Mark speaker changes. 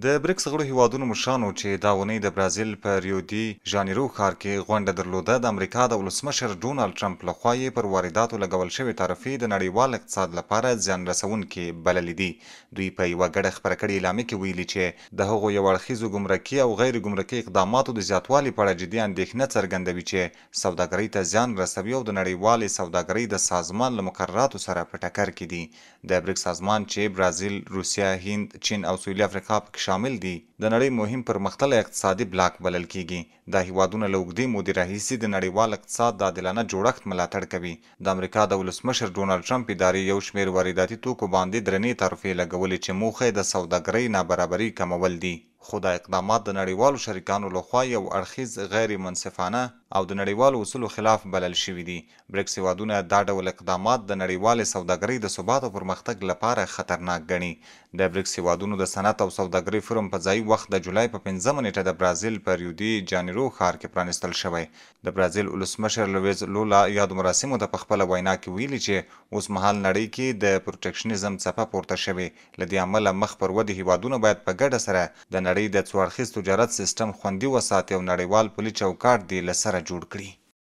Speaker 1: د بریکس غړو هیوادونو مشرانو چې دا اونۍ د برازیل په ریو دی ژانیرو ښار کې غونډه درلوده، د امریکا د ولسمشر ډونالډ ټرمپ لخوا یې پر وارداتو لګول شوې تعرفې د نړیوال اقتصاد لپاره زیان رسونکي بللې دي. دوی په یوه ګډه خپره کړې اعلامیه کې ویلي چې د هغو یو اړخیزو ګمرکي او غیر ګمرکي اقداماتو د زیاتوالي په اړه جدي اندېښنه څرګندوي چې سوداګرۍ ته زیان رسوي او د نړیوالې سوداګرۍ د سازمان له مقرراتو سره په ټکر کې دي. د بریکس سازمان چې برازیل، روسیه، هند، چین او سویلي افریقا پکې شامل دي، د نړۍ مهم پرمختللی اقتصادي بلاک بلل کیږي. دا هیوادونه له اوږدې مودې راهیسې د نړیوال اقتصاد د عادلانه جوړښت ملاتړ کوي. د امریکا د ولسمشر ډونالډ ټرمپ ادارې یو شمېر وارداتي توکو باندې درنې تعرفې لګولې چې موخه یې د سوداګرۍ نابرابري کمول دي. خو دا اقدامات د نړیوالو شریکانو لخوا یو اړخیز، غیر منصفانه او د نړیوالو اصولو خلاف بلل شوي دي. بریکس هیوادونه دا ډول اقدامات د نړیوالې سوداګرۍ د ثبات او پرمختګ لپاره خطرناک ګڼي. د بریکس هیوادونو د صنعت او سوداګرۍ فورم په ځایي وخت د جولای په 5مه نیټه د برازیل په ریو دی جانیرو ښار کې پرانیستل شوی. د برازیل ولسمشر لویز لولا یادو مراسمو ته په خپله وینا کې ویلي چې اوس مهال نړۍ کې د پروټیکشنیزم څپه پورته شوې. له دې امله مخ پر ودې هیوادونه باید په ګډه سره د نړۍ د څو اړخیز تجارت سیستم خوندي وساتي او نړیوال پولي چوکاټ دې له سره جوړ کړي.